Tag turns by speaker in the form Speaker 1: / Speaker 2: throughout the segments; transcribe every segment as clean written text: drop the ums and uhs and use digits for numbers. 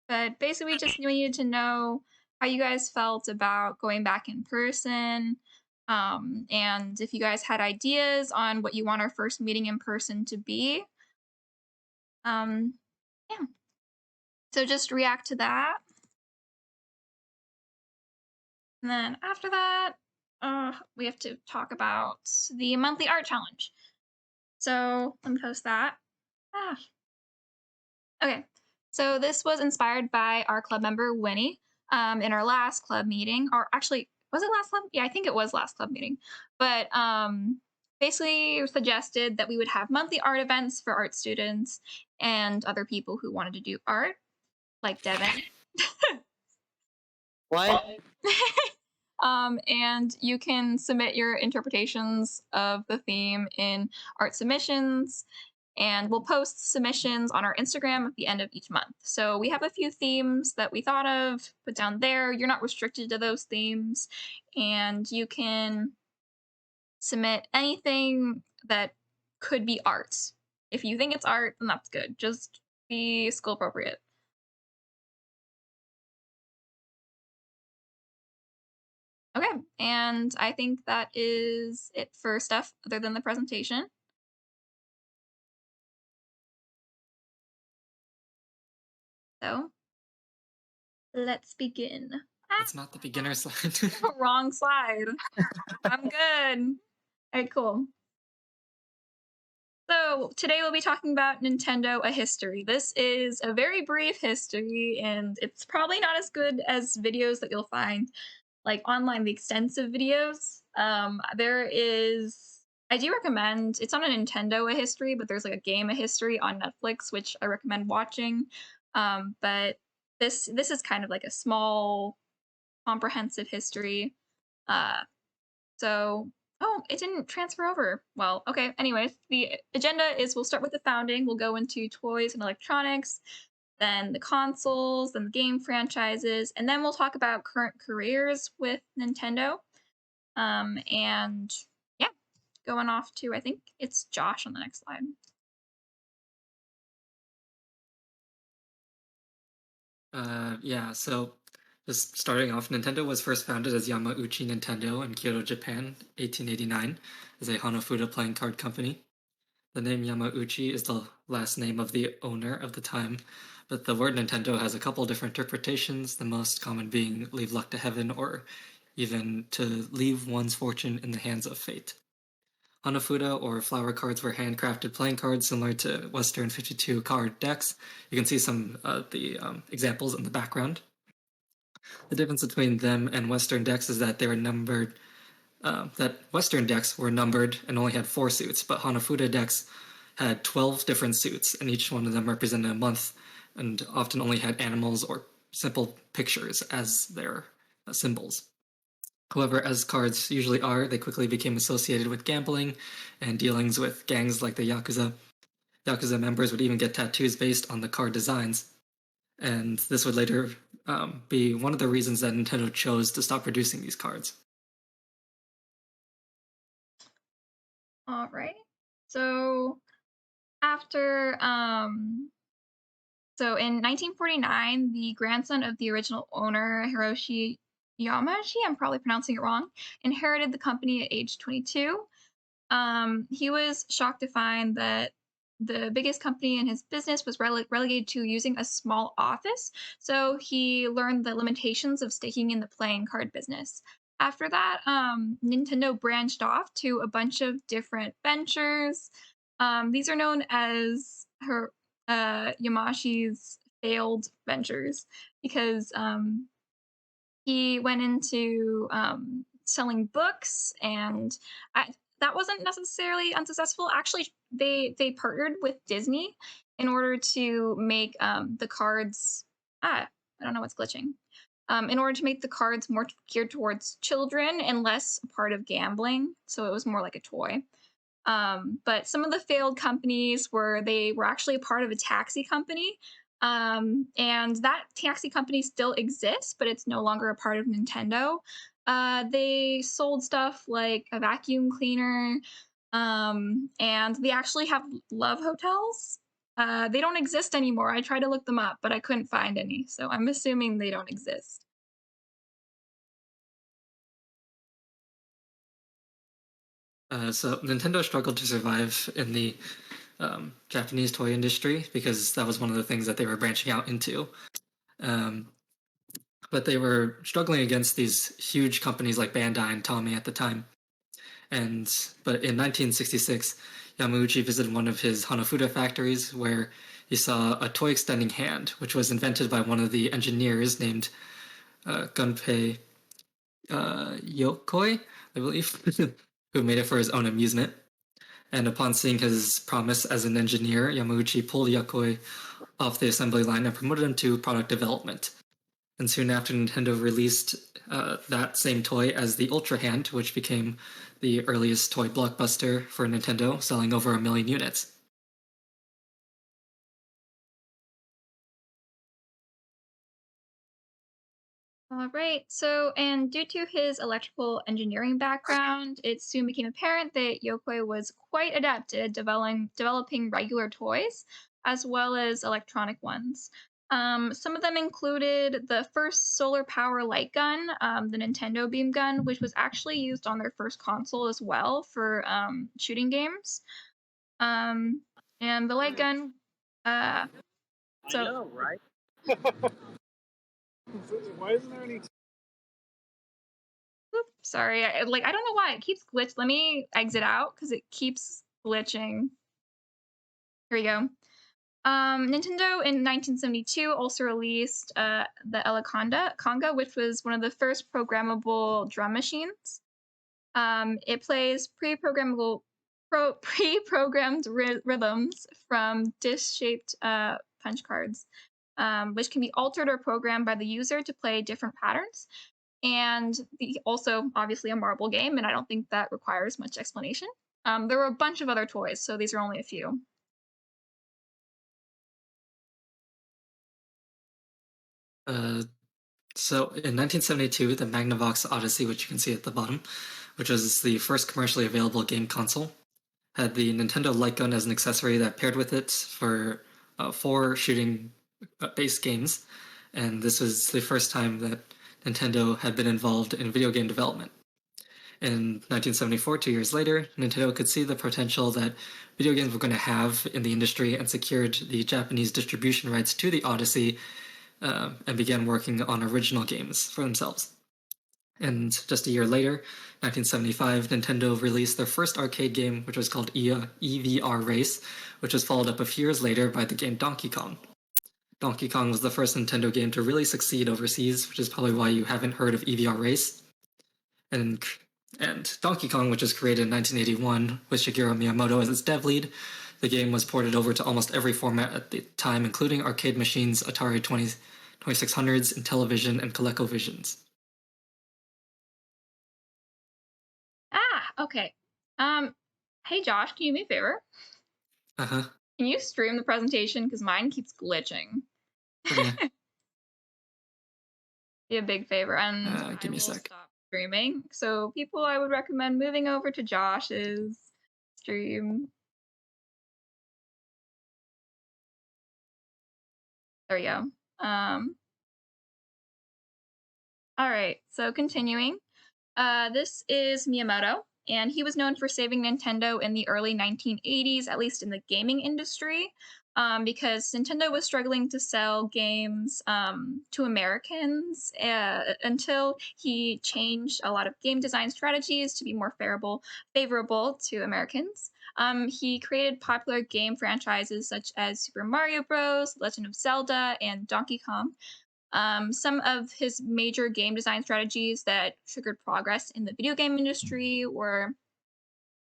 Speaker 1: But basically, we just needed to know how you guys felt about going back in person, and if you guys had ideas on what you want our first meeting in person to be. Um, yeah. So just react to that. And then after that, we have to talk about the monthly art challenge. So let me post that. Ah, okay. So this was inspired by our club member Winnie in our last club meeting, or actually, was it last club? Yeah, I think it was last club meeting. But basically suggested that we would have monthly art events for art students and other people who wanted to do art, like Devin.
Speaker 2: What?
Speaker 1: And you can submit your interpretations of the theme in art submissions, and we'll post submissions on our Instagram at the end of each month. So we have a few themes that we thought of, put down there. You're not restricted to those themes, and you can submit anything that could be art. If you think it's art, then that's good. Just be school appropriate. Okay, and I think that is it for stuff other than the presentation. So let's begin. Ah,
Speaker 2: That's not the beginner slide.
Speaker 1: wrong slide. I'm good. All right, cool. So today we'll be talking about Nintendo a history. This is a very brief history, and it's probably not as good as videos that you'll find like online, the extensive videos. I do recommend. It's not a Nintendo a history, but there's like a game a history on Netflix, which I recommend watching. But this is kind of like a small, comprehensive history. Uh, so, oh, it didn't transfer over. Well, okay. Anyways, the agenda is we'll start with the founding. We'll go into toys and electronics, then the consoles, then the game franchises, and then we'll talk about current careers with Nintendo. And yeah, going off to I think it's Josh on the next slide.
Speaker 2: Yeah, so just starting off, Nintendo was first founded as Yamauchi Nintendo in Kyoto, Japan, 1889, as a Hanafuda playing card company. The name Yamauchi is the last name of the owner of the time, but the word Nintendo has a couple different interpretations, the most common being leave luck to heaven or even to leave one's fortune in the hands of fate. Hanafuda or flower cards were handcrafted playing cards similar to Western 52 card decks. You can see some of the examples in the background. The difference between them and Western decks is that they were numbered. That Western decks were numbered and only had 4 suits, but Hanafuda decks had 12 different suits, and each one of them represented a month, and often only had animals or simple pictures as their symbols. However, as cards usually are, they quickly became associated with gambling and dealings with gangs like the Yakuza. Yakuza members would even get tattoos based on the card designs, and this would later be one of the reasons that Nintendo chose to stop producing these cards.
Speaker 1: All right. So after so in 1949, the grandson of the original owner, Hiroshi Yamauchi, I'm probably pronouncing it wrong, inherited the company at age 22. He was shocked to find that the biggest company in his business was relegated to using a small office. So he learned the limitations of sticking in the playing card business. After that, Nintendo branched off to a bunch of different ventures. These are known as her Yamashi's failed ventures because he went into selling books, and that wasn't necessarily unsuccessful. Actually, they partnered with Disney in order to make the cards. I don't know what's glitching. In order to make the cards more geared towards children and less a part of gambling, so it was more like a toy. But some of the failed companies they were actually a part of a taxi company. And that taxi company still exists, but it's no longer a part of Nintendo. They sold stuff like a vacuum cleaner, and they actually have love hotels. They don't exist anymore. I tried to look them up, but I couldn't find any, so I'm assuming they don't exist.
Speaker 2: So Nintendo struggled to survive in the Japanese toy industry because that was one of the things that they were branching out into. Um, but they were struggling against these huge companies like Bandai and Tommy at the time. And but in 1966, Yamauchi visited one of his Hanafuda factories where he saw a toy extending hand, which was invented by one of the engineers named Gunpei Yokoi, I believe, who made it for his own amusement. And upon seeing his promise as an engineer, Yamauchi pulled Yokoi off the assembly line and promoted him to product development. And soon after, Nintendo released that same toy as the Ultra Hand, which became the earliest toy blockbuster for Nintendo, selling over 1 million units.
Speaker 1: All right. So, and due to his electrical engineering background, it soon became apparent that Yokoi was quite adept at developing regular toys as well as electronic ones. Some of them included the first solar power light gun, the Nintendo beam gun, which was actually used on their first console as well for shooting games. Um, and the light gun, uh,
Speaker 3: I
Speaker 1: so
Speaker 3: know, right? Why isn't there any?
Speaker 1: Oop, sorry, I don't know why it keeps glitch. Let me exit out because it keeps glitching. Here we go. Nintendo in 1972 also released the Conga, which was one of the first programmable drum machines. It plays pre-programmed rhythms from disc-shaped punch cards, which can be altered or programmed by the user to play different patterns. And also obviously a marble game, and I don't think that requires much explanation. There were a bunch of other toys, so these are only a few.
Speaker 2: Uh, so in 1972, the Magnavox Odyssey, which you can see at the bottom, which was the first commercially available game console, had the Nintendo Light Gun as an accessory that paired with it for 4 shooting based games. And this was the first time that Nintendo had been involved in video game development. In 1974, 2 years later, Nintendo could see the potential that video games were going to have in the industry and secured the Japanese distribution rights to the Odyssey and began working on original games for themselves. And just a year later, 1975, Nintendo released their first arcade game, which was called EVR Race, which was followed up a few years later by the game Donkey Kong. Donkey Kong was the first Nintendo game to really succeed overseas, which is probably why you haven't heard of EVR Race. And Donkey Kong, which was created in 1981 with Shigeru Miyamoto as its dev lead, the game was ported over to almost every format at the time, including arcade machines, Atari 2600s, and television and ColecoVisions.
Speaker 1: Okay. Um, hey Josh, can you do me a favor?
Speaker 2: Uh huh.
Speaker 1: Can you stream the presentation? Because mine keeps glitching.
Speaker 2: Okay.
Speaker 1: Be a big favor, and I
Speaker 2: Give me a
Speaker 1: will
Speaker 2: sec.
Speaker 1: stop streaming. So people I would recommend moving over to Josh's stream. There we go. All right, so continuing. This is Miyamoto, and he was known for saving Nintendo in the early 1980s, at least in the gaming industry, because Nintendo was struggling to sell games to Americans until he changed a lot of game design strategies to be more favorable to Americans. He created popular game franchises such as Super Mario Bros., Legend of Zelda, and Donkey Kong. Some of his major game design strategies that triggered progress in the video game industry were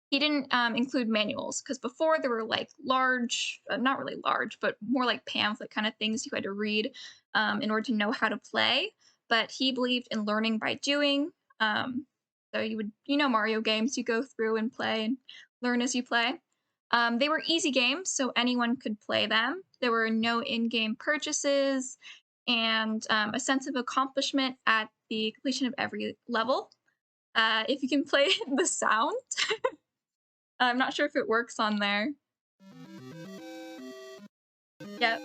Speaker 1: he didn't include manuals because before there were like large, not really large, but more like pamphlet kind of things you had to read in order to know how to play. But he believed in learning by doing. So you would, Mario games, you go through and play and learn as you play. They were easy games, so anyone could play them. There were no in game purchases and a sense of accomplishment at the completion of every level. If you can play the sound, I'm not sure if it works on there. Yep.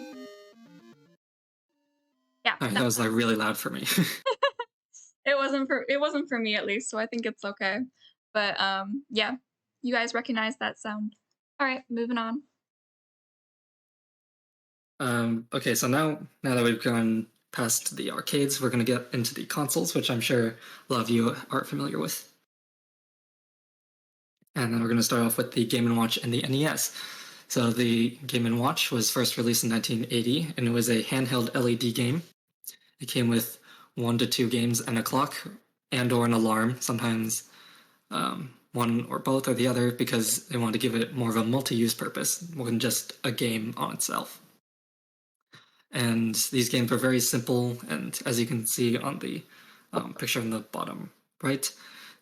Speaker 1: Yeah,
Speaker 2: Alright, that was like really loud for me.
Speaker 1: it wasn't for me at least, so I think it's okay. But yeah, you guys recognize that sound. All right, moving on.
Speaker 2: Okay, so now that we've gone past the arcades, we're gonna get into the consoles, which I'm sure a lot of you are familiar with. And then we're gonna start off with the Game & Watch and the NES. So the Game & Watch was first released in 1980, and it was a handheld LED game. It came with 1 to 2 games and a clock and/or an alarm, sometimes one or both or the other, because they wanted to give it more of a multi-use purpose more than just a game on itself. And these games were very simple, and as you can see on the picture on the bottom right,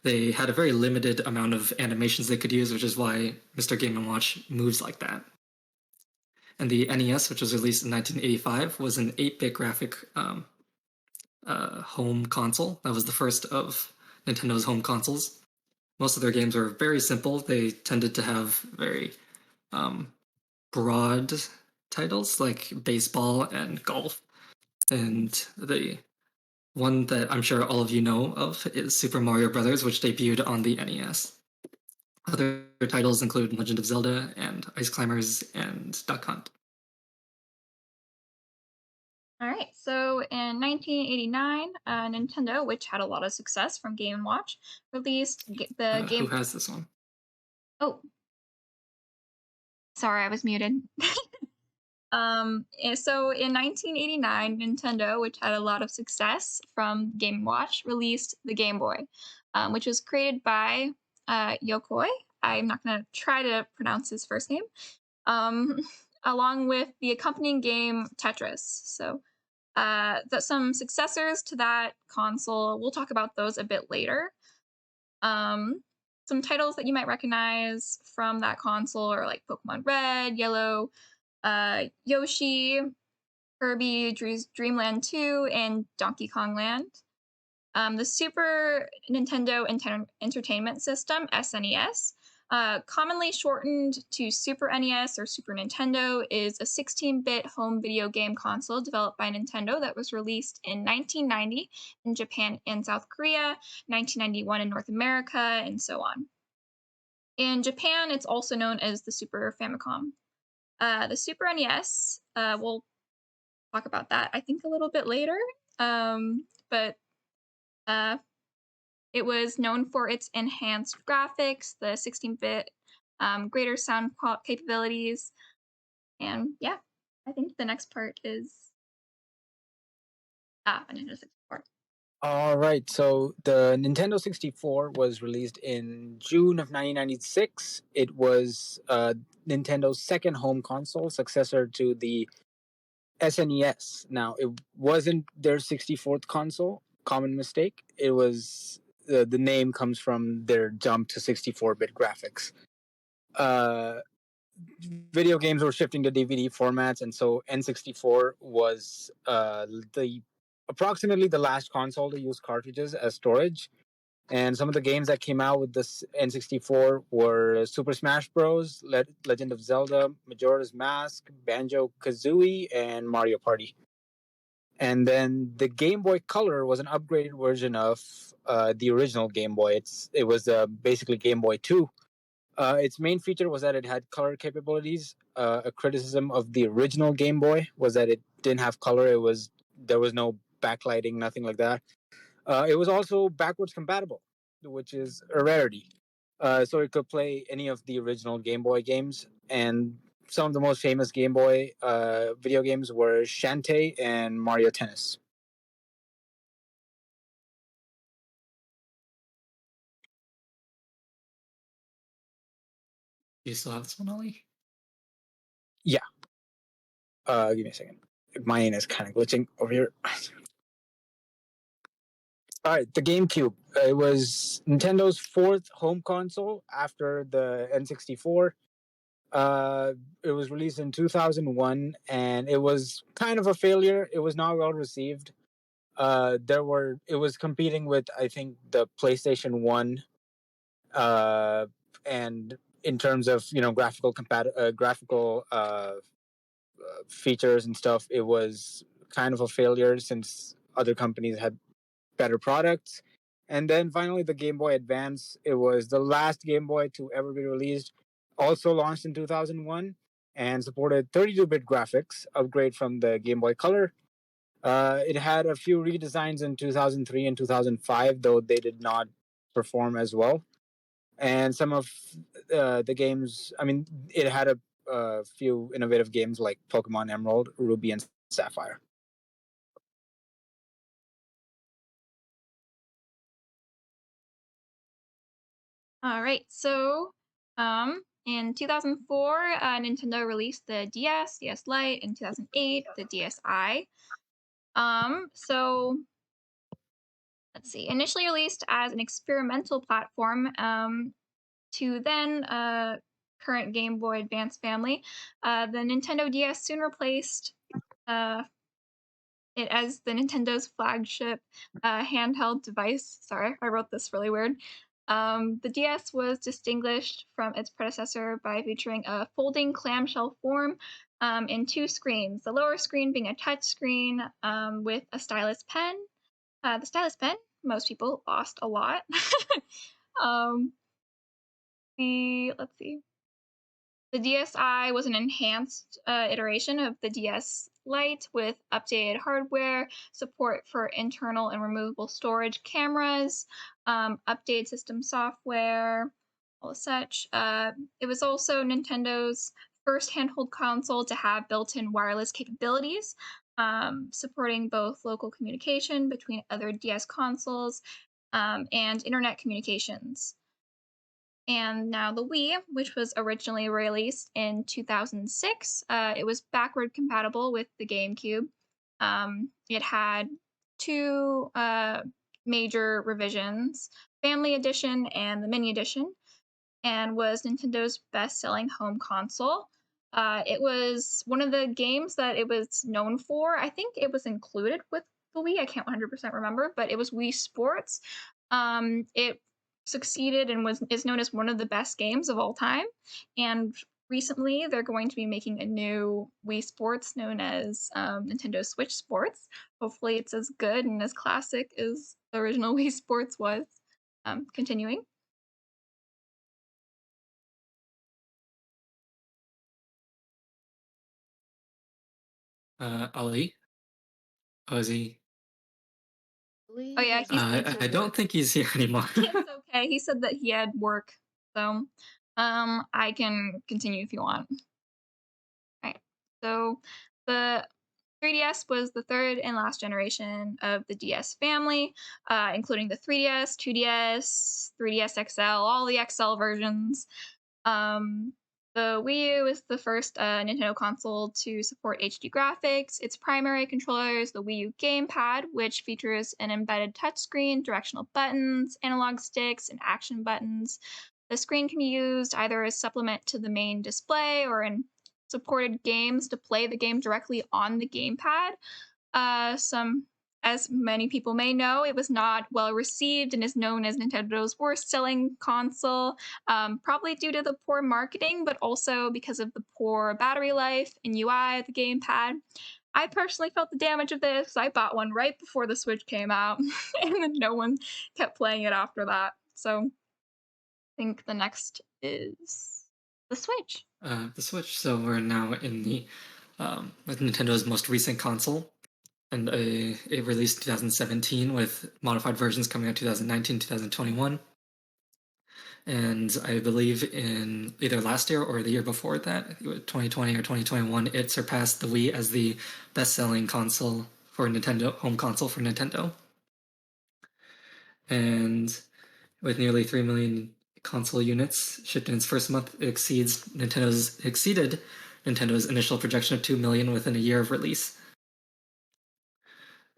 Speaker 2: they had a very limited amount of animations they could use, which is why Mr. Game & Watch moves like that. And the NES, which was released in 1985, was an 8-bit graphic home console. That was the first of Nintendo's home consoles. Most of their games were very simple. They tended to have very broad titles like baseball and golf. And the one that I'm sure all of you know of is Super Mario Brothers, which debuted on the NES. Other titles include Legend of Zelda and Ice Climbers and Duck Hunt.
Speaker 1: All right, so in 1989, Nintendo, which had a lot of success from Game & Watch, released the
Speaker 2: Who
Speaker 1: game.
Speaker 2: has this one?
Speaker 1: Oh, sorry, I was muted. So in 1989, Nintendo, which had a lot of success from Game & Watch, released the Game Boy, which was created by Yokoi. I'm not going to try to pronounce his first name. Um, along with the accompanying game Tetris. So some successors to that console. We'll talk about those a bit later. Some titles that you might recognize from that console are like Pokemon Red, Yellow, Yoshi, Kirby Dreamland 2, and Donkey Kong Land. The Super Nintendo Entertainment System, SNES, commonly shortened to Super NES or Super Nintendo, is a 16-bit home video game console developed by Nintendo that was released in 1990 in Japan and South Korea, 1991 in North America, and so on. In Japan, it's also known as the Super Famicom. The Super NES, we'll talk about that, I think, a little bit later. But it was known for its enhanced graphics, the 16-bit greater sound capabilities, and yeah, I think the next part is Nintendo 64.
Speaker 3: All right, so the Nintendo 64 was released in June of 1996. It was Nintendo's second home console, successor to the SNES. Now, it wasn't their 64th console, common mistake. It was the name comes from their jump to 64-bit graphics. Video games were shifting to DVD formats, and so N64 was the approximately the last console to use cartridges as storage. And some of the games that came out with this N64 were Super Smash Bros., Legend of Zelda, Majora's Mask, Banjo Kazooie, and Mario Party. And then the Game Boy Color was an upgraded version of the original Game Boy. It was basically Game Boy 2. Its main feature was that it had color capabilities. A criticism of the original Game Boy was that it didn't have color. There was no backlighting, nothing like that. It was also backwards compatible, which is a rarity. So it could play any of the original Game Boy games, and some of the most famous Game Boy video games were Shantae and Mario Tennis.
Speaker 2: Do you still have this one, Ollie?
Speaker 3: Yeah. Give me a second. Mine is kind of glitching over here. All right, the GameCube. It was Nintendo's fourth home console after the N64. It was released in 2001, and it was kind of a failure. It was not well received. It was competing with, I think, the PlayStation 1, and in terms of graphical features and stuff, it was kind of a failure since other companies had better products. And then finally, the Game Boy Advance. It was the last Game Boy to ever be released. Also launched in 2001 and supported 32-bit graphics, upgrade from the Game Boy Color. It had a few redesigns in 2003 and 2005, though they did not perform as well. And some of the games, I mean, it had a few innovative games like Pokemon Emerald, Ruby, and Sapphire.
Speaker 1: All right, so in 2004, Nintendo released the DS, DS Lite. In 2008, the DSi. So let's see. Initially released as an experimental platform, to then current Game Boy Advance family, the Nintendo DS soon replaced uh, it as the Nintendo's flagship handheld device. Sorry, I wrote this really weird. The DS was distinguished from its predecessor by featuring a folding clamshell form and two screens. The lower screen being a touch screen with a stylus pen. The stylus pen, most people lost a lot. um, let's see. The DSi was an enhanced iteration of the DS Lite with updated hardware, support for internal and removable storage cameras, updated system software, all such. It was also Nintendo's first handheld console to have built-in wireless capabilities, supporting both local communication between other DS consoles and internet communications. And now the Wii, which was originally released in 2006, it was backward compatible with the GameCube. It had two major revisions, Family Edition and the Mini Edition, and was Nintendo's best-selling home console. It was one of the games that it was known for. I think it was included with the Wii. I can't 100% remember, but it was Wii Sports. It succeeded and is known as one of the best games of all time. And recently, they're going to be making a new Wii Sports known as Nintendo Switch Sports. Hopefully, it's as good and as classic as the original Wii Sports was. Continuing.
Speaker 2: Ali? Oh, is he?
Speaker 1: Oh yeah, he's
Speaker 2: I don't think he's here anymore.
Speaker 1: it's okay. He said that he had work, so I can continue if you want. All right. So the 3DS was the third and last generation of the DS family, including the 3DS, 2DS, 3DS XL, all the XL versions. The Wii U is the first Nintendo console to support HD graphics. Its primary controller is the Wii U gamepad, which features an embedded touchscreen, directional buttons, analog sticks, and action buttons. The screen can be used either as supplement to the main display or in supported games to play the game directly on the gamepad. As many people may know, it was not well received and is known as Nintendo's worst selling console, probably due to the poor marketing, but also because of the poor battery life and UI of the gamepad. I personally felt the damage of this. I bought one right before the Switch came out, and then no one kept playing it after that. So I think the next is the Switch.
Speaker 2: The Switch. So we're now in the with Nintendo's most recent console, and it released in 2017 with modified versions coming out 2019, 2021. And I believe in either last year or the year before that, 2020 or 2021, it surpassed the Wii as the best-selling console for Nintendo, home console for Nintendo. And with nearly 3 million console units shipped in its first month, it exceeded Nintendo's initial projection of 2 million within a year of release.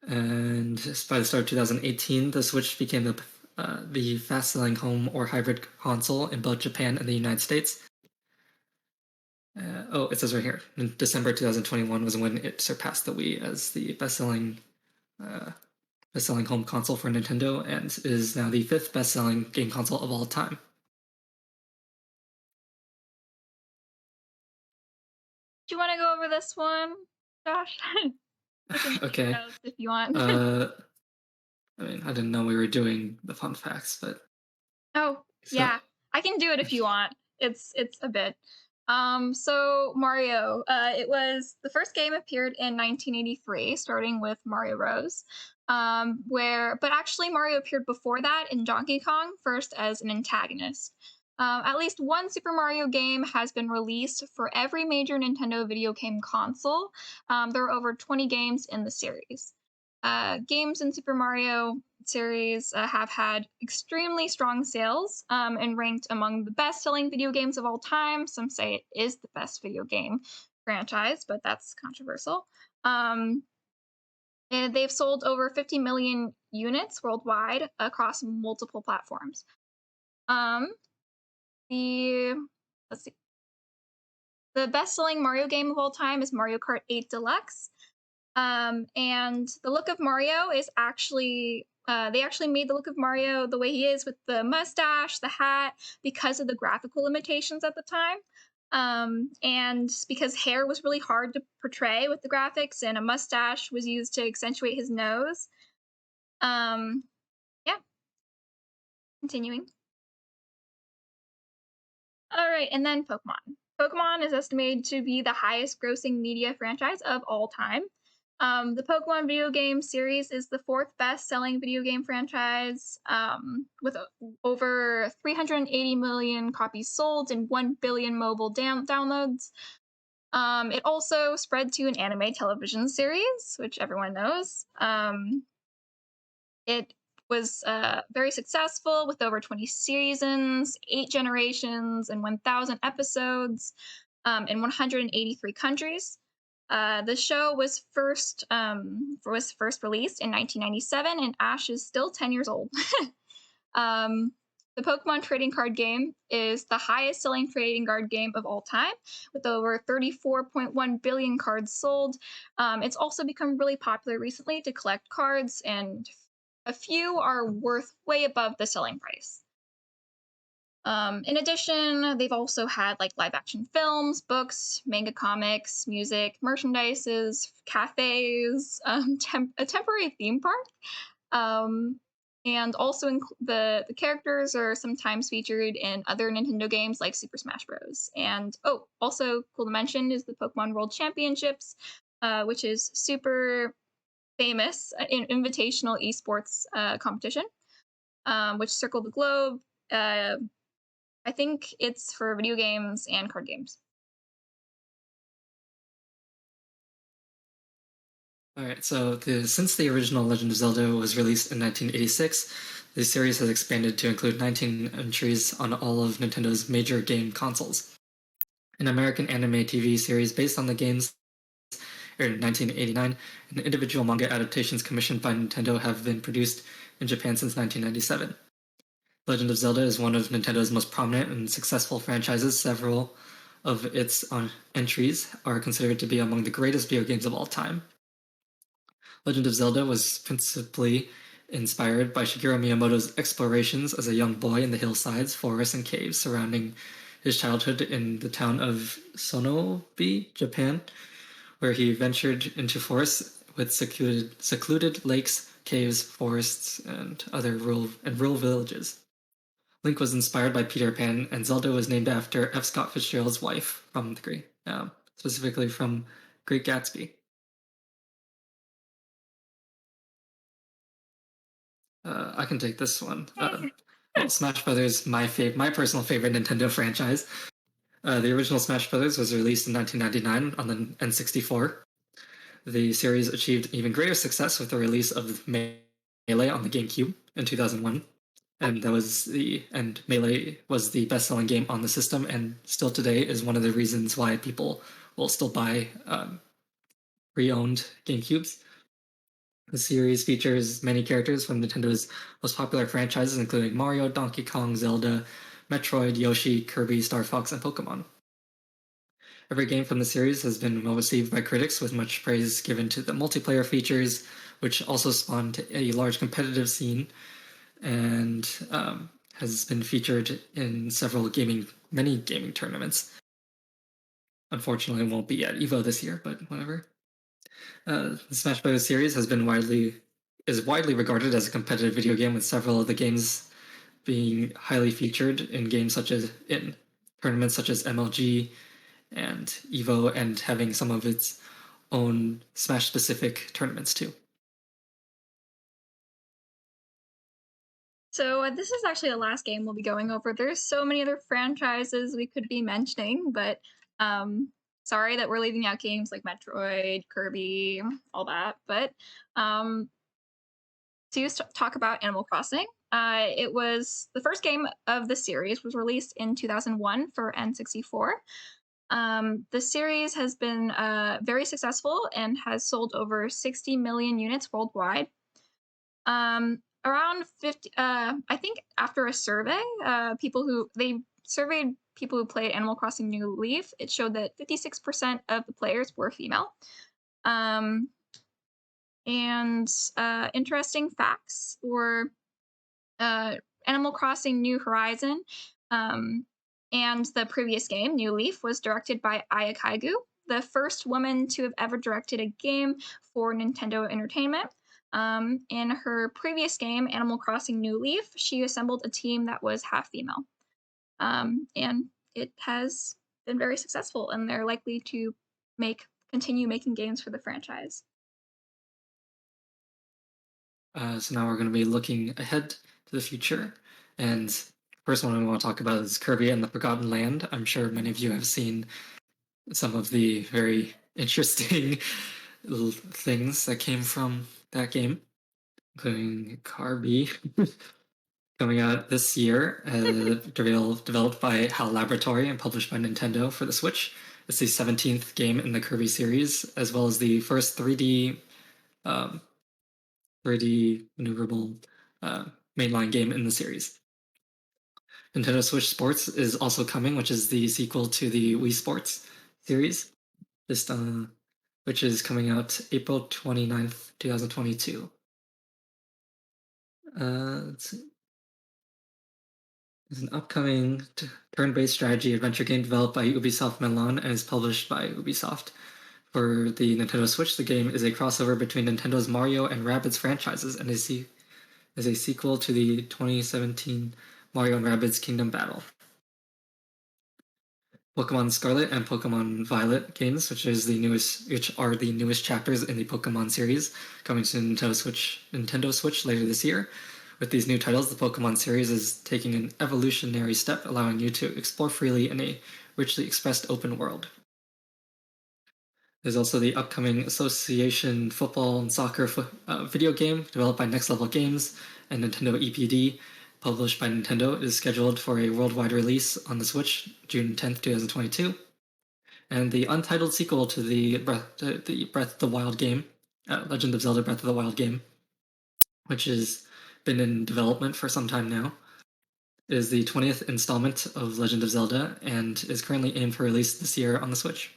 Speaker 2: And by the start of 2018, the Switch became the fast-selling home or hybrid console in both Japan and the United States. It says right here, in December 2021 was when it surpassed the Wii as the best-selling home console for Nintendo, and is now the 5th best-selling game console of all time.
Speaker 1: Do you want to go over this one, Josh? I can take
Speaker 2: Okay.
Speaker 1: notes if you want.
Speaker 2: I mean, I didn't know we were doing the fun facts, but
Speaker 1: Oh,
Speaker 2: so
Speaker 1: yeah. I can do it if you want. It's a bit. So Mario, it was the first game appeared in 1983, starting with Mario Bros. But actually Mario appeared before that in Donkey Kong, first as an antagonist. At least one Super Mario game has been released for every major Nintendo video game console. There are over 20 games in the series. Games in Super Mario series have had extremely strong sales and ranked among the best-selling video games of all time. Some say it is the best video game franchise, but that's controversial. And they've sold over 50 million units worldwide across multiple platforms. Um, the let's see, the best-selling Mario game of all time is Mario Kart 8 Deluxe. And the look of Mario is actually they actually made the look of Mario the way he is with the mustache, the hat, because of the graphical limitations at the time. And because hair was really hard to portray with the graphics, and a mustache was used to accentuate his nose. Um, yeah, continuing. All right, and then Pokemon. Pokemon is estimated to be the highest grossing media franchise of all time. The Pokemon video game series is the fourth best selling video game franchise with over 380 million copies sold and 1 billion mobile downloads. It also spread to an anime television series, which everyone knows. It was very successful with over 20 seasons, 8 generations, and 1,000 episodes in 183 countries. The show was first released in 1997, and Ash is still 10 years old. um, the Pokemon trading card game is the highest selling trading card game of all time, with over 34.1 billion cards sold. It's also become really popular recently to collect cards, and a few are worth way above the selling price. In addition, they've also had like live action films, books, manga comics, music, merchandises, cafes, a temporary theme park. And also the characters are sometimes featured in other Nintendo games like Super Smash Bros. And oh, also cool to mention is the Pokemon World Championships, which is super famous invitational esports competition, which circle the globe. I think it's for video games and card games.
Speaker 2: all right. So since the original Legend of Zelda was released in 1986, the series has expanded to include 19 entries on all of Nintendo's major game consoles. An American anime TV series based on the games aired in 1989, and individual manga adaptations commissioned by Nintendo have been produced in Japan since 1997. Legend of Zelda is one of Nintendo's most prominent and successful franchises. Several of its entries are considered to be among the greatest video games of all time. Legend of Zelda was principally inspired by Shigeru Miyamoto's explorations as a young boy in the hillsides, forests, and caves surrounding his childhood in the town of Sonobe, Japan, where he ventured into forests with secluded lakes, caves, forests, and other rural villages. Link was inspired by Peter Pan, and Zelda was named after F. Scott Fitzgerald's wife from specifically from Great Gatsby. I can take this one. Well, Smash Brothers, my personal favorite Nintendo franchise. The original Smash Brothers was released in 1999 on the N64. The series achieved even greater success with the release of Melee on the GameCube in 2001. And Melee was the best-selling game on the system, and still today is one of the reasons why people will still buy pre-owned GameCubes. The series features many characters from Nintendo's most popular franchises, including Mario, Donkey Kong, Zelda, Metroid, Yoshi, Kirby, Star Fox, and Pokemon. Every game from the series has been well received by critics, with much praise given to the multiplayer features, which also spawned a large competitive scene and has been featured in many gaming tournaments. unfortunately won't be at Evo this year, but whatever. The Smash Bros. Series is widely regarded as a competitive video game, with several of the games being highly featured in games such as in tournaments such as MLG and Evo, and having some of its own Smash specific tournaments too.
Speaker 1: So this is actually the last game we'll be going over. There's so many other franchises we could be mentioning, but sorry that we're leaving out games like Metroid, Kirby, all that. But to talk about Animal Crossing, it was the first game of the series was released in 2001 for N64. The series has been very successful and has sold over 60 million units worldwide. Around 50, I think after a survey, they surveyed people who played Animal Crossing New Leaf, it showed that 56% of the players were female. Interesting facts were Animal Crossing New Horizon and the previous game, New Leaf, was directed by Aya Kaigu, the first woman to have ever directed a game for Nintendo Entertainment. In her previous game, Animal Crossing New Leaf, she assembled a team that was half female. And it has been very successful, and they're likely to continue making games for the franchise.
Speaker 2: So now we're going to be looking ahead to the future. And first one I want to talk about is Kirby and the Forgotten Land. I'm sure many of you have seen some of the very interesting things that came from that game, including Kirby. Coming out this year, developed by HAL Laboratory and published by Nintendo for the Switch. It's the 17th game in the Kirby series, as well as the first 3D maneuverable mainline game in the series. Nintendo Switch Sports is also coming, which is the sequel to the Wii Sports series, which is coming out April 29th, 2022. Let's see. It's an upcoming turn-based strategy adventure game developed by Ubisoft Milan and is published by Ubisoft. For the Nintendo Switch, the game is a crossover between Nintendo's Mario and Rabbids franchises and is a sequel to the 2017 Mario and Rabbids Kingdom Battle. Pokemon Scarlet and Pokemon Violet games, which are the newest chapters in the Pokemon series, coming to Nintendo Switch later this year. With these new titles, the Pokemon series is taking an evolutionary step, allowing you to explore freely in a richly expressed open world. There's also the upcoming Association Football and Soccer video game developed by Next Level Games and Nintendo EPD, published by Nintendo. It is scheduled for a worldwide release on the Switch June 10th, 2022. And the untitled sequel to the Breath of the Wild game, Legend of Zelda Breath of the Wild game, which has been in development for some time now, is the 20th installment of Legend of Zelda and is currently aimed for release this year on the Switch.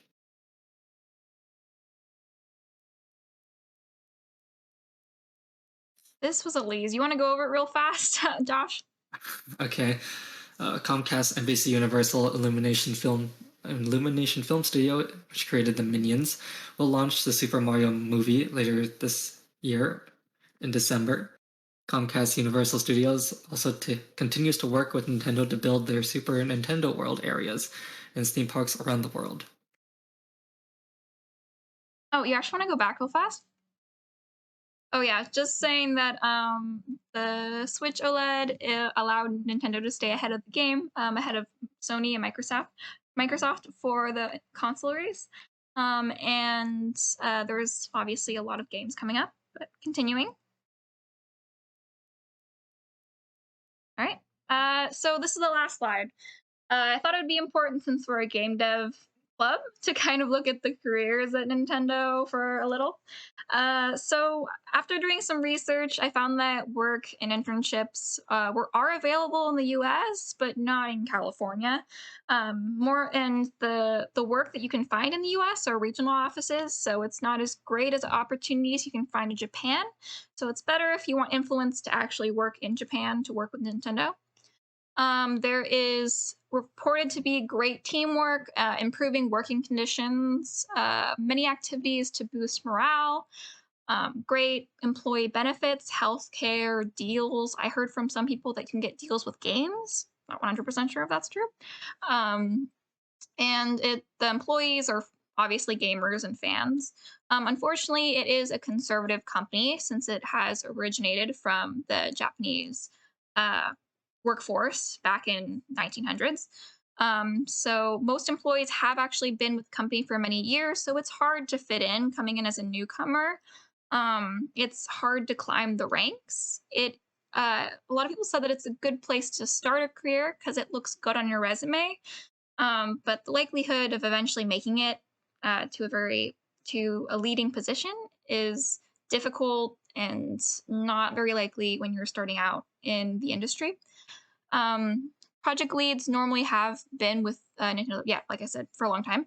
Speaker 1: This was a Lee's. You want to go over it real fast, Josh?
Speaker 2: Okay. Comcast, NBC Universal, Illumination Film Studio, which created the Minions, will launch the Super Mario movie later this year in December. Comcast Universal Studios also continues to work with Nintendo to build their Super Nintendo World areas and theme parks around the world.
Speaker 1: Oh, you actually want to go back real fast? Oh yeah, just saying that the Switch OLED allowed Nintendo to stay ahead of the game, ahead of Sony and Microsoft for the console release. There's obviously a lot of games coming up, but continuing. All right, so this is the last slide. I thought it would be important, since we're a game dev club, to kind of look at the careers at Nintendo for a little. So after doing some research, I found that work and internships are available in the US, but not in California. The work that you can find in the US are regional offices, so it's not as great as opportunities you can find in Japan. So it's better if you want influence to actually work in Japan to work with Nintendo. There is reported to be great teamwork, improving working conditions, many activities to boost morale, great employee benefits, healthcare, deals. I heard from some people that can get deals with games. Not 100% sure if that's true. Um, and the employees are obviously gamers and fans. Unfortunately, it is a conservative company since it has originated from the Japanese uh, workforce back in 1900s. So most employees have actually been with the company for many years, so it's hard to fit in coming in as a newcomer. It's hard to climb the ranks. A lot of people said that it's a good place to start a career because it looks good on your resume, but the likelihood of eventually making it to a leading position is difficult and not very likely when you're starting out in the industry. Um, Project leads normally have been with Nintendo, yeah, like I said, for a long time.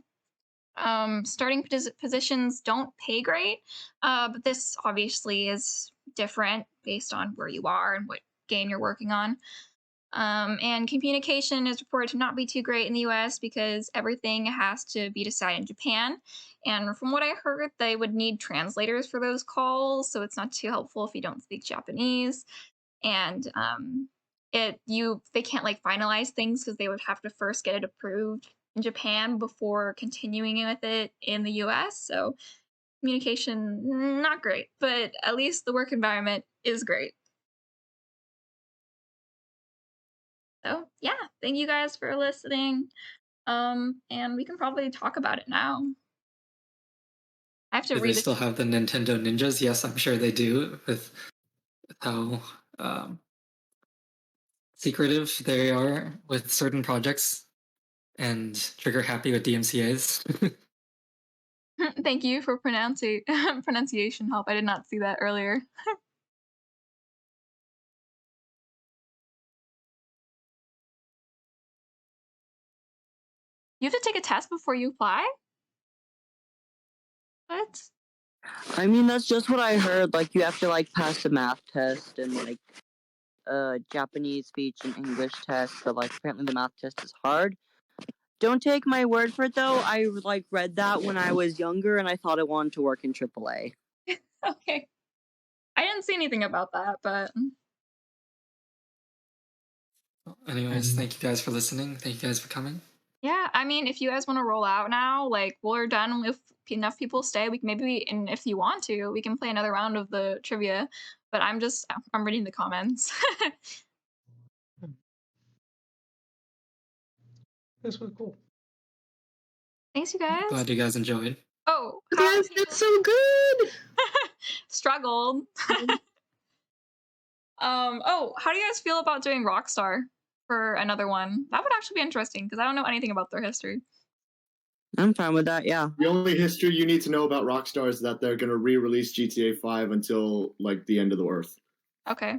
Speaker 1: Starting positions don't pay great, but this obviously is different based on where you are and what game you're working on. And communication is reported to not be too great in the US because everything has to be decided in Japan. And from what I heard, they would need translators for those calls, so it's not too helpful if you don't speak Japanese. And they can't like finalize things because they would have to first get it approved in Japan before continuing with it in the US. So communication not great, but at least the work environment is great. So yeah, thank you guys for listening. And we can probably talk about it now. I have to
Speaker 2: Do they
Speaker 1: read
Speaker 2: still have the Nintendo Ninjas? Yes, I'm sure they do, with how secretive they are with certain projects and trigger happy with DMCA's.
Speaker 1: Thank you for pronunciation help. I did not see that earlier. You have to take a test before you apply? What?
Speaker 4: I mean, that's just what I heard. Like, you have to like pass the math test and like Japanese speech and English test, but like apparently the math test is hard. Don't take my word for it though. I like read that when I was younger and I thought I wanted to work in AAA.
Speaker 1: Okay. I didn't see anything about that, but
Speaker 2: Anyways, thank you guys for listening. Thank you guys for coming.
Speaker 1: yeah, I mean, if you guys want to roll out now, like we're done. If enough people stay, we can and if you want to, we can play another round of the trivia. But I'm reading the comments.
Speaker 5: This was cool.
Speaker 1: Thanks, you guys.
Speaker 2: Glad you guys enjoyed.
Speaker 1: Oh,
Speaker 6: Guys, that's so good.
Speaker 1: struggled. Oh, how do you guys feel about doing Rockstar for another one? That would actually be interesting because I don't know anything about their history.
Speaker 4: I'm fine with that, yeah.
Speaker 7: The only history you need to know about Rockstar is that they're going to re-release GTA 5 until, like, the end of the earth.
Speaker 1: Okay.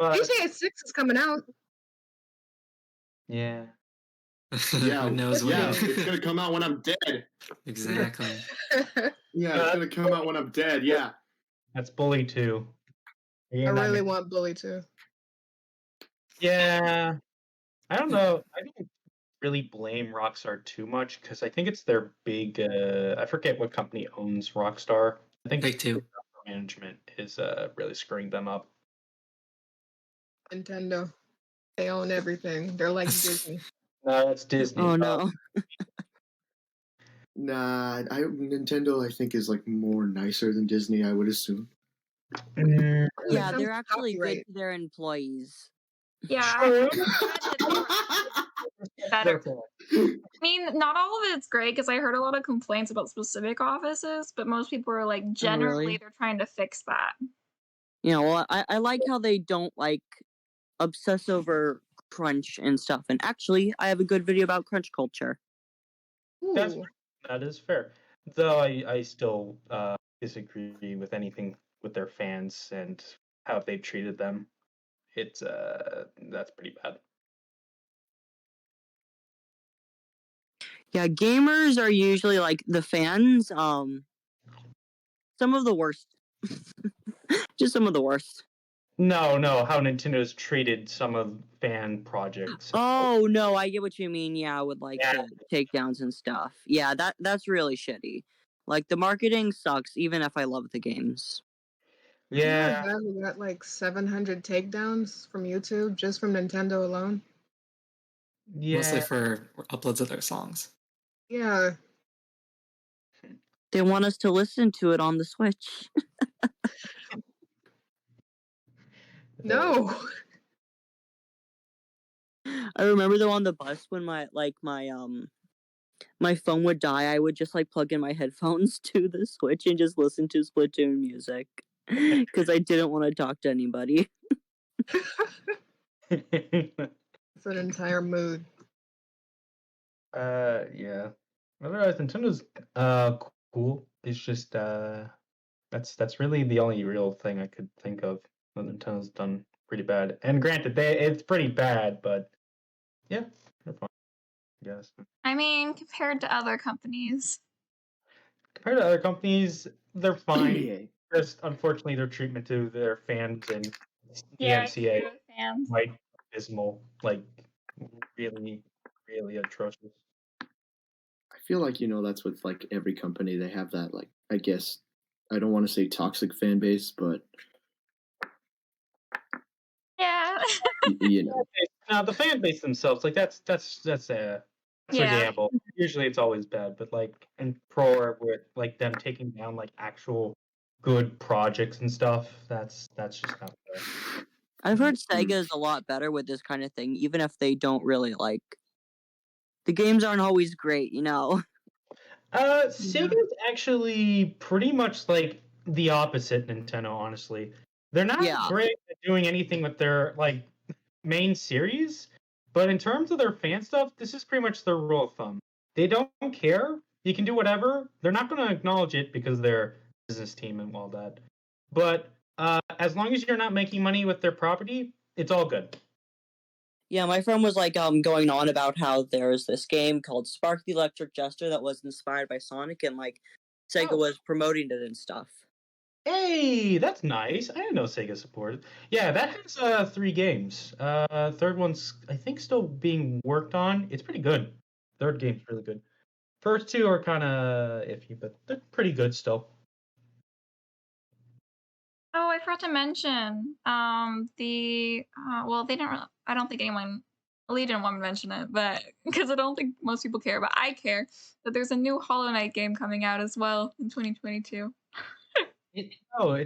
Speaker 6: GTA 6 is coming out.
Speaker 5: Yeah.
Speaker 7: Yeah,
Speaker 2: Who knows
Speaker 7: yeah,
Speaker 2: when?
Speaker 7: it's going to come out when I'm dead.
Speaker 2: Exactly.
Speaker 7: Yeah, it's going to come out when I'm dead, yeah.
Speaker 5: That's Bully 2.
Speaker 6: I really want Bully 2.
Speaker 5: Yeah. I don't know. I don't really blame Rockstar too much because I think it's their big. I forget what company owns Rockstar. I think
Speaker 2: Take-Two
Speaker 5: management is really screwing them up.
Speaker 6: Nintendo. They own everything. They're like Disney.
Speaker 5: No, that's Disney.
Speaker 4: Oh no.
Speaker 7: Nah, Nintendo, I think, is, like, more nicer than Disney, I would assume.
Speaker 4: Yeah,
Speaker 6: comes
Speaker 4: they're
Speaker 6: to
Speaker 4: actually good
Speaker 6: copyright.
Speaker 4: to their employees.
Speaker 1: Yeah.
Speaker 5: True.
Speaker 1: Better. I mean, not all of it's great because I heard a lot of complaints about specific offices, but most people are like, generally,
Speaker 4: really?
Speaker 1: they're trying to fix that.
Speaker 4: You know, well, I like how they don't like obsess over crunch and stuff. And actually, I have a good video about crunch culture.
Speaker 5: That's
Speaker 6: Ooh.
Speaker 5: that is fair. Though I still disagree with anything with their fans and how they've treated them. It's that's pretty bad.
Speaker 4: Yeah, gamers are usually like the fans. Some of the worst. Just some of the worst.
Speaker 5: No, how Nintendo's treated some of fan projects.
Speaker 4: Oh no, I get what you mean. Yeah, with like
Speaker 5: Yeah.
Speaker 4: the takedowns and stuff. Yeah, that's really shitty. Like the marketing sucks, even if I love the games.
Speaker 5: Yeah.
Speaker 6: Remember that we got like 700 takedowns from YouTube just from Nintendo alone.
Speaker 2: Mostly
Speaker 5: Yeah.
Speaker 2: for uploads of their songs.
Speaker 6: Yeah.
Speaker 4: They want us to listen to it on the Switch.
Speaker 6: No.
Speaker 4: I remember though on the bus when my phone would die, I would just like plug in my headphones to the Switch and just listen to Splatoon music because I didn't want to talk to anybody.
Speaker 6: It's an entire mood.
Speaker 5: Yeah. Otherwise, Nintendo's cool. It's just that's really the only real thing I could think of that Nintendo's done pretty bad. And granted, it's pretty bad, but yeah, they're fine, I guess.
Speaker 1: I mean, compared to other companies.
Speaker 5: Compared to other companies, they're fine.
Speaker 7: Yeah.
Speaker 5: Just unfortunately, their treatment to their fans and
Speaker 1: Yeah,
Speaker 5: DMCA
Speaker 1: true, fans.
Speaker 5: like abysmal, like really, really atrocious.
Speaker 7: I feel like that's with like every company. They have that, like, I guess I don't want to say toxic fan base, but
Speaker 1: Yeah.
Speaker 5: Now the fan base themselves, like that's
Speaker 1: Yeah.
Speaker 5: forgettable. Usually it's always bad, but like in Pro with like them taking down like actual good projects and stuff, that's just not fair.
Speaker 4: I've heard Sega is a lot better with this kind of thing, even if they don't really like. The games aren't always great, you know.
Speaker 5: Sega's actually pretty much like the opposite Nintendo, honestly. They're not
Speaker 4: Yeah.
Speaker 5: great at doing anything with their like main series, but in terms of their fan stuff, this is pretty much their rule of thumb. They don't care. You can do whatever. They're not going to acknowledge it because they're a business team and all that. But as long as you're not making money with their property, it's all good.
Speaker 4: Yeah, my friend was like going on about how there's this game called Spark the Electric Jester that was inspired by Sonic, and like Sega was promoting it and stuff.
Speaker 5: Hey, that's nice. I didn't know Sega supported. Yeah, that has 3 games. Third one's I think still being worked on. It's pretty good. Third game's really good. First 2 are kind of iffy, but they're pretty good still.
Speaker 1: Oh, I forgot to mention they didn't really, I don't think Lee didn't want to mention it, but because I don't think most people care, but I care that there's a new Hollow Knight game coming out as well in 2022.
Speaker 2: Well,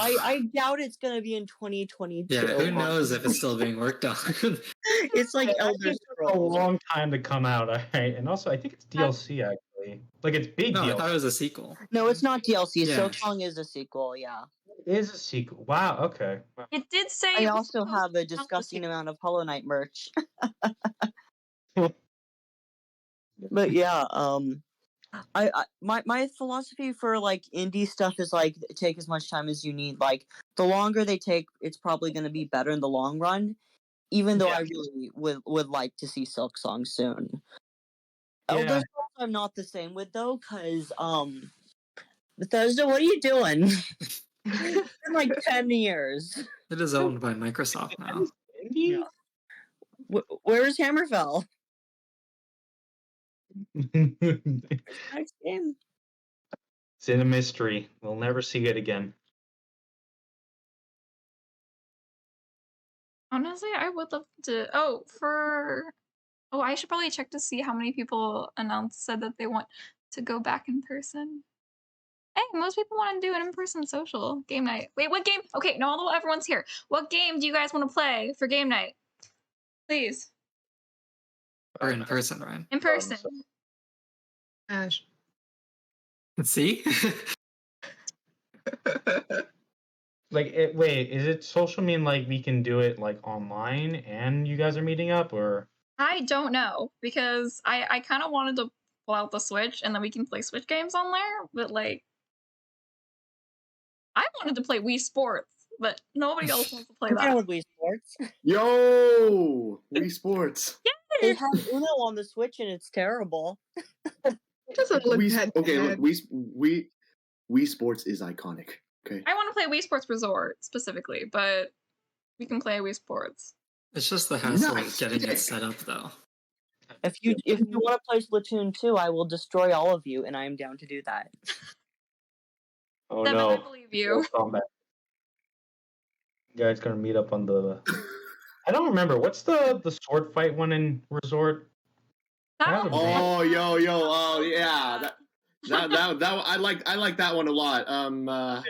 Speaker 4: I doubt it's gonna be in 2022.
Speaker 2: yeah, who knows if it's still being worked on?
Speaker 4: It's like Elder
Speaker 5: Scrolls. A long time to come out, right? And also, I think it's DLC actually. Like it's big
Speaker 2: No,
Speaker 5: DLC.
Speaker 2: I thought it was a sequel.
Speaker 4: No, it's not DLC.
Speaker 2: Yeah.
Speaker 4: Silksong is a sequel. Yeah.
Speaker 5: It is a sequel. Wow. Okay. Wow.
Speaker 1: It did say.
Speaker 4: I also have a disgusting amount of Hollow Knight merch. But yeah, my philosophy for like indie stuff is like take as much time as you need. Like the longer they take, it's probably going to be better in the long run. Even though I really would like to see Silksong soon.
Speaker 5: Yeah.
Speaker 4: Elder Scrolls I'm not the same with though, cause Bethesda, what are you doing? It's been like 10 years.
Speaker 2: It is owned by Microsoft now.
Speaker 5: Yeah.
Speaker 4: Where is Hammerfell? Next game.
Speaker 5: It's in a mystery. We'll never see it again.
Speaker 1: Honestly, I would love to. I should probably check to see how many people said that they want to go back in person. Hey, most people want to do an in-person social game night. Wait, what game? Okay, no, although everyone's here. What game do you guys want to play for game night? Please.
Speaker 2: Or in person, right?
Speaker 1: In person.
Speaker 6: Ash.
Speaker 2: See?
Speaker 5: Wait, is it social mean like we can do it like online and you guys are meeting up, or?
Speaker 1: I don't know, because I kind of wanted to pull out the Switch and then we can play Switch games on there, but like I wanted to play Wii Sports, but nobody else wants to play
Speaker 4: I'm down
Speaker 1: that.
Speaker 4: with Wii Sports.
Speaker 7: Yo, Wii Sports.
Speaker 4: They have Uno on the Switch and it's terrible.
Speaker 6: It doesn't look
Speaker 7: Wii,
Speaker 6: that
Speaker 7: okay,
Speaker 6: bad.
Speaker 7: look, Wii Sports is iconic. Okay.
Speaker 1: I want to play Wii Sports Resort specifically, but we can play Wii Sports.
Speaker 2: It's just the hassle
Speaker 7: Nice.
Speaker 2: of getting it set up, though.
Speaker 4: If you want to play Splatoon 2, I will destroy all of you, and I am down to do that.
Speaker 5: Oh
Speaker 1: Devin, I
Speaker 5: no.
Speaker 1: believe you.
Speaker 5: Combat. You guys gonna meet up on the. I don't remember. What's the sword fight one in Resort?
Speaker 1: That one was
Speaker 7: Oh,
Speaker 1: fun.
Speaker 7: yo, oh, yeah. That I like that one a lot.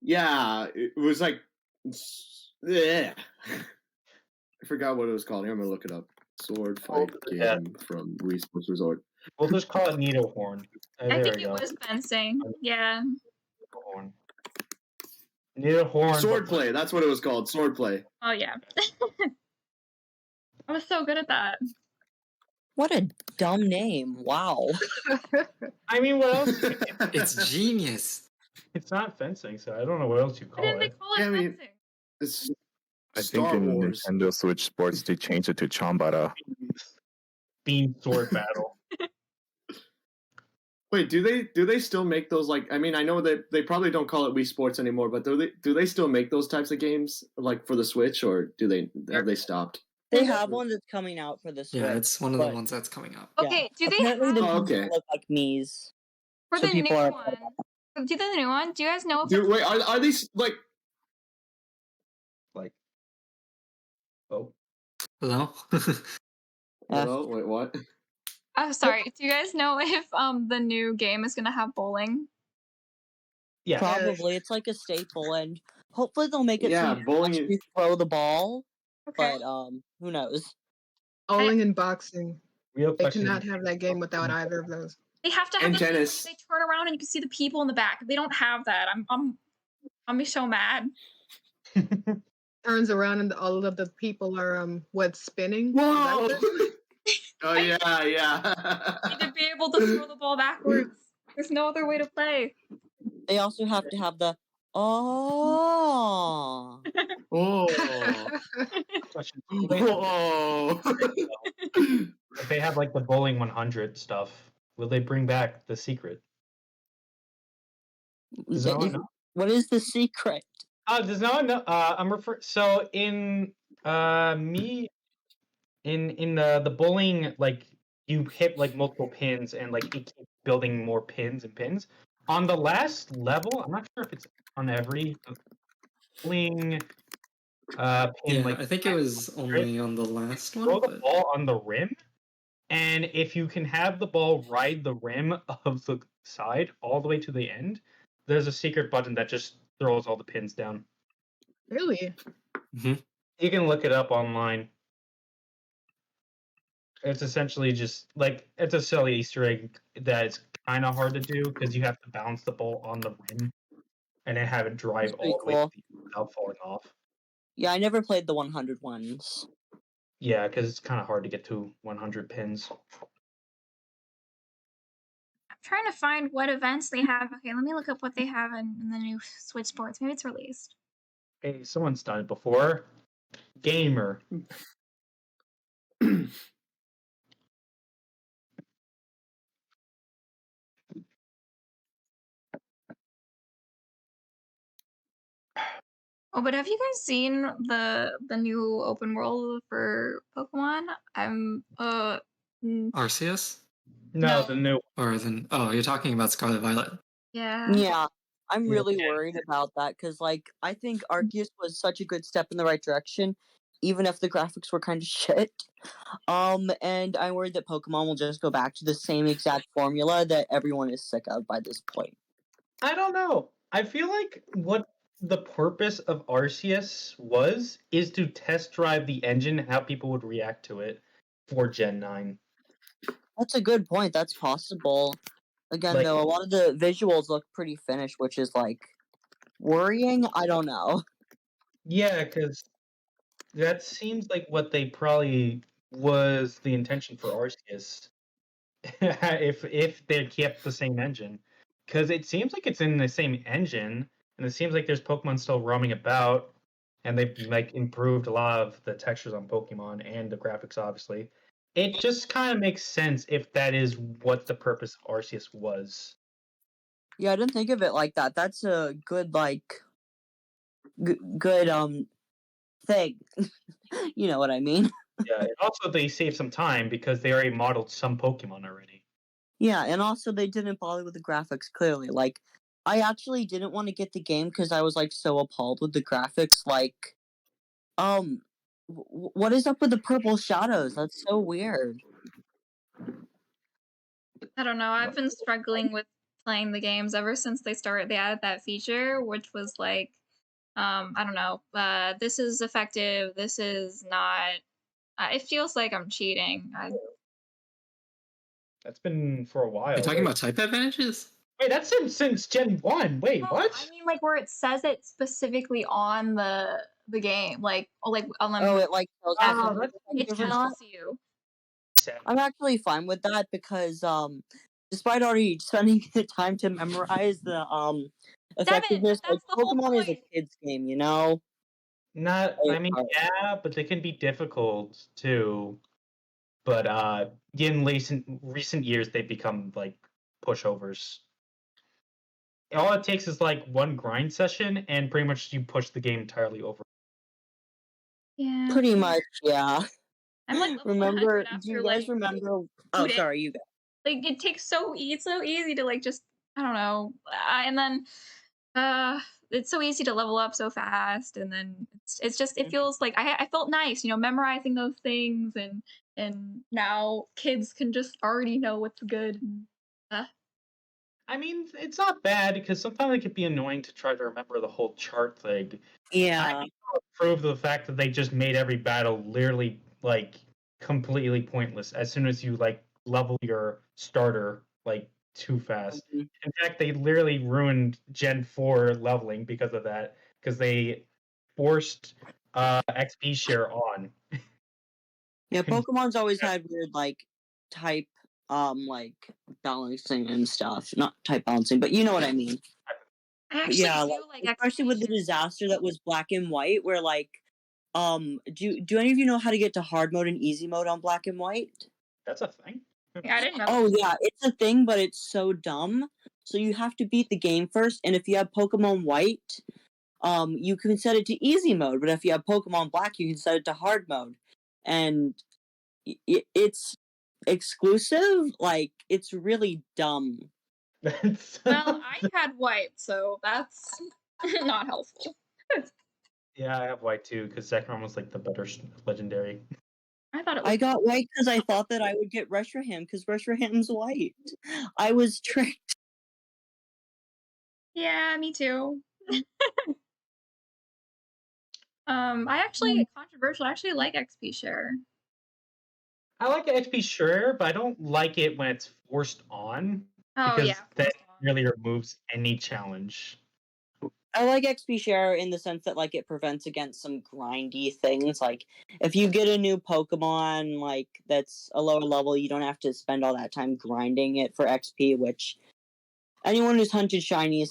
Speaker 7: Yeah, it was like, yeah. I forgot what it was called. Here, I'm gonna look it up. Sword fight game from Wii Sports Resort.
Speaker 5: We'll just call it Needlehorn.
Speaker 1: I
Speaker 5: There
Speaker 1: think
Speaker 5: we
Speaker 1: it
Speaker 5: go.
Speaker 1: was fencing. Yeah.
Speaker 5: Needlehorn. Needlehorn.
Speaker 7: Swordplay. That's what it was called. Swordplay.
Speaker 1: Oh yeah. I was so good at that.
Speaker 4: What a dumb name! Wow.
Speaker 5: I mean, what else?
Speaker 2: It's genius.
Speaker 5: It's not fencing, so I don't know what else you
Speaker 1: Why
Speaker 5: call
Speaker 1: didn't they
Speaker 5: it.
Speaker 1: call it
Speaker 7: Yeah, I mean-
Speaker 1: fencing?
Speaker 7: It's
Speaker 8: I
Speaker 7: Star
Speaker 8: think in
Speaker 7: Wars.
Speaker 8: Nintendo Switch Sports they changed it to Chambara.
Speaker 5: Beam sword battle.
Speaker 7: Wait, do they still make those? Like, I mean, I know that they probably don't call it Wii Sports anymore, but do they still make those types of games like for the Switch, or have they stopped?
Speaker 4: They have one that's coming out for the Switch.
Speaker 2: Yeah, it's one of the
Speaker 4: but-
Speaker 2: ones that's coming up.
Speaker 1: Okay, do they
Speaker 4: Apparently
Speaker 1: have
Speaker 4: the
Speaker 7: Oh,
Speaker 4: people
Speaker 7: okay.
Speaker 4: look like Mii's.
Speaker 1: for
Speaker 4: so
Speaker 1: the new
Speaker 4: people are-
Speaker 1: one? Do the new one? Do you guys know if
Speaker 7: Wait, are these like?
Speaker 5: Like. Oh.
Speaker 2: Hello?
Speaker 7: Hello? Wait, what?
Speaker 1: I'm sorry. Do you guys know if the new game is gonna have bowling?
Speaker 5: Yeah.
Speaker 4: Probably. It's like a staple, and hopefully they'll make it
Speaker 7: Yeah,
Speaker 4: so you
Speaker 7: bowling
Speaker 4: can actually throw the ball.
Speaker 1: Okay.
Speaker 4: But who knows?
Speaker 6: Bowling and boxing.
Speaker 5: Real
Speaker 6: They
Speaker 5: question.
Speaker 6: cannot have that game without either of those.
Speaker 1: They have to have
Speaker 7: And
Speaker 1: the thing where
Speaker 7: tennis.
Speaker 1: they turn around and you can see the people in the back. They don't have that. I'm be so mad.
Speaker 6: Turns around and all of the people are spinning. Is that
Speaker 7: Whoa!
Speaker 6: what it is?
Speaker 7: Oh yeah,
Speaker 1: You need
Speaker 7: yeah.
Speaker 1: to be able to throw the ball backwards. There's no other way to play.
Speaker 4: They also have to have the oh.
Speaker 7: Oh.
Speaker 5: question.
Speaker 7: Whoa.
Speaker 5: If they have like the bowling 100 stuff, will they bring back the secret? Does no one know?
Speaker 4: What is the secret?
Speaker 5: Does no one know? I'm referring. So in me in the bowling, like you hit like multiple pins and like you keep building more pins and pins. On the last level, I'm not sure if it's on every bowling pin.
Speaker 2: Yeah,
Speaker 5: like
Speaker 2: I think it was only on the last
Speaker 5: throw
Speaker 2: one,
Speaker 5: the
Speaker 2: but
Speaker 5: ball on the rim, and if you can have the ball ride the rim of the side all the way to the end, there's a secret button that just throws all the pins down.
Speaker 6: Really?
Speaker 5: You can look it up online. It's essentially just like it's a silly Easter egg that is kind of hard to do because you have to bounce the ball on the rim and then have it drive
Speaker 4: That's pretty
Speaker 5: all the way
Speaker 4: cool.
Speaker 5: to the end without falling off.
Speaker 4: Yeah, I never played the 100 ones.
Speaker 5: Yeah, because it's kind of hard to get to 100 pins.
Speaker 1: I'm trying to find what events they have. Okay, let me look up what they have in the new Switch Sports. Maybe it's released.
Speaker 5: Hey, someone's done it before. Gamer.
Speaker 1: Oh, but have you guys seen the new open world for Pokemon?
Speaker 2: Arceus?
Speaker 5: No,
Speaker 1: No.
Speaker 5: the new.
Speaker 2: Or then, oh, you're talking about Scarlet Violet.
Speaker 1: Yeah.
Speaker 4: Yeah, I'm really
Speaker 5: Okay.
Speaker 4: worried about that because, like, I think Arceus was such a good step in the right direction, even if the graphics were kind of shit. And I'm worried that Pokemon will just go back to the same exact formula that everyone is sick of by this point.
Speaker 5: I don't know. I feel like what the purpose of Arceus is to test drive the engine and how people would react to it for Gen 9.
Speaker 4: That's a good point. That's possible. Again,
Speaker 5: Like-
Speaker 4: though, a lot of the visuals look pretty finished, which is like worrying. I don't know.
Speaker 5: Yeah, because that seems like what they probably was the intention for Arceus. if they kept the same engine. Because it seems like it's in the same engine, and it seems like there's Pokemon still roaming about, and they've like improved a lot of the textures on Pokemon and the graphics, obviously. It just kind of makes sense if that is what the purpose of Arceus was.
Speaker 4: Yeah, I didn't think of it like that. That's a good good thing. You know what I mean?
Speaker 5: Yeah, and also they save some time because they already modeled some Pokemon already.
Speaker 4: Yeah, and also they didn't bother with the graphics clearly. Like, I actually didn't want to get the game because I was like so appalled with the graphics. Like, what is up with the purple shadows? That's so weird.
Speaker 1: I don't know. I've been struggling with playing the games ever since they added that feature, which was like, I don't know. This is effective. This is not. It feels like I'm cheating.
Speaker 5: That's been for a while.
Speaker 2: You're talking about type advantages?
Speaker 5: Wait, that's since Gen 1. Wait,
Speaker 1: No,
Speaker 5: what?
Speaker 1: I mean like where it says it specifically on the game, like on the
Speaker 4: Oh, it like tells you
Speaker 1: as
Speaker 5: Oh,
Speaker 4: some
Speaker 5: that's
Speaker 1: it
Speaker 4: different
Speaker 1: tells
Speaker 4: stuff.
Speaker 1: you.
Speaker 5: sad.
Speaker 4: I'm actually fine with that because despite already spending the time to memorize the effectiveness, like
Speaker 1: That's the whole
Speaker 4: Pokemon is a
Speaker 1: point.
Speaker 4: kids game, you know?
Speaker 5: I mean, yeah, but they can be difficult too. But in recent years, they've become like pushovers. All it takes is like one grind session, and pretty much you push the game entirely over.
Speaker 1: Yeah.
Speaker 4: Pretty much, yeah.
Speaker 1: I'm like level 100
Speaker 4: Remember? Do
Speaker 1: after
Speaker 4: you guys
Speaker 1: like
Speaker 4: remember?
Speaker 1: 2
Speaker 4: Oh,
Speaker 1: days.
Speaker 4: sorry, you guys.
Speaker 1: Like it takes it's so easy to like just I don't know, and then it's so easy to level up so fast, and then it's just it feels like I felt nice, memorizing those things, and now kids can just already know what's good. And,
Speaker 5: I mean, it's not bad because sometimes it can be annoying to try to remember the whole chart thing.
Speaker 4: Yeah.
Speaker 5: Prove the fact that they just made every battle literally like completely pointless as soon as you like level your starter like too fast.
Speaker 4: Mhm.
Speaker 5: In fact, they literally ruined Gen 4 leveling because of that, because they forced XP share on.
Speaker 4: Yeah, Pokemon's always had weird like type like balancing and stuff. Not type balancing, but you know what I mean.
Speaker 1: I
Speaker 4: But
Speaker 1: actually
Speaker 4: yeah,
Speaker 1: do
Speaker 4: like,
Speaker 1: like
Speaker 4: especially with the
Speaker 1: execution.
Speaker 4: disaster that was Black and White, where like do any of you know how to get to hard mode and easy mode on Black and White?
Speaker 5: That's a thing.
Speaker 1: Yeah, I didn't know.
Speaker 4: Oh yeah, it's a thing, but it's so dumb. So you have to beat the game first, and if you have Pokemon White, you can set it to easy mode. But if you have Pokemon Black, you can set it to hard mode, and it's exclusive. Like it's really dumb.
Speaker 5: That's
Speaker 1: Well, I had white, so that's not helpful.
Speaker 5: yeah, I have white too because Zekrom was like the better legendary.
Speaker 1: I thought it was.
Speaker 4: I got white because I thought that I would get Reshiram because Reshiram's white. I was tricked.
Speaker 1: Yeah, me too. I actually controversial. I actually like XP share.
Speaker 5: I like XP sure, but I don't like it when it's forced on
Speaker 1: Oh
Speaker 5: because
Speaker 1: yeah,
Speaker 5: that
Speaker 1: forced on.
Speaker 5: really removes any challenge.
Speaker 4: I like XP share in the sense that like it prevents against some grindy things. Like if you get a new Pokemon like that's a lower level, you don't have to spend all that time grinding it for XP, which anyone who's hunted shinies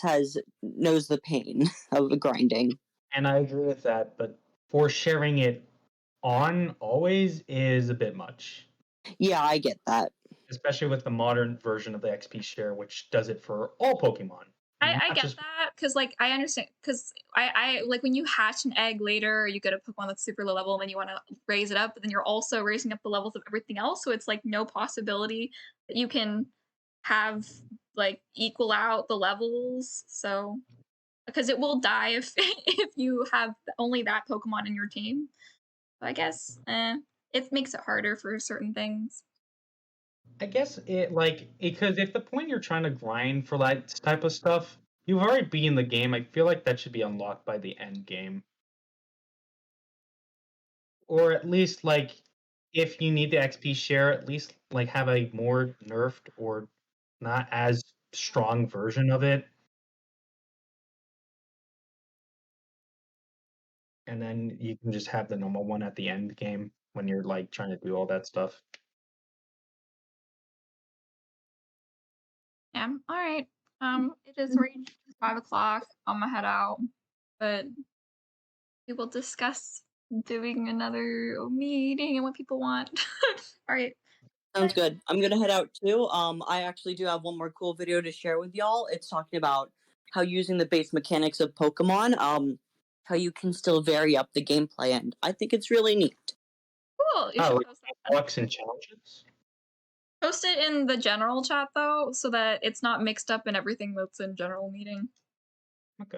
Speaker 4: knows the pain of the grinding.
Speaker 5: And I agree with that, but for sharing it on always is a bit much.
Speaker 4: Yeah, I get that.
Speaker 5: Especially with the modern version of the XP share, which does it for all Pokemon.
Speaker 1: I
Speaker 5: not
Speaker 1: get
Speaker 5: just
Speaker 1: that because like I understand because I like when you hatch an egg later, you get a Pokemon that's super low level, and then you want to raise it up, but then you're also raising up the levels of everything else. So it's like no possibility that you can have like equal out the levels. So because it will die if if you have only that Pokemon in your team. So I guess it makes it harder for certain things.
Speaker 5: I guess it like because if the point you're trying to grind for that type of stuff, you've already beaten the game. I feel like that should be unlocked by the end game. Or at least like if you need the XP share, at least like have a more nerfed or not as strong version of it. And then you can just have the normal one at the end game when you're like trying to do all that stuff.
Speaker 1: Yeah. All right. It is reached 5 o'clock. I'm gonna head out, but we will discuss doing another meeting and what people want. All right.
Speaker 4: Sounds good. I'm gonna head out too. I actually do have one more cool video to share with y'all. It's talking about how using the base mechanics of Pokemon, how you can still vary up the gameplay, and I think it's really neat.
Speaker 1: Cool. You
Speaker 5: Oh,
Speaker 1: should
Speaker 5: like
Speaker 1: post that.
Speaker 5: Alex and challenges.
Speaker 1: Post it in the general chat though, so that it's not mixed up in everything that's in general meeting.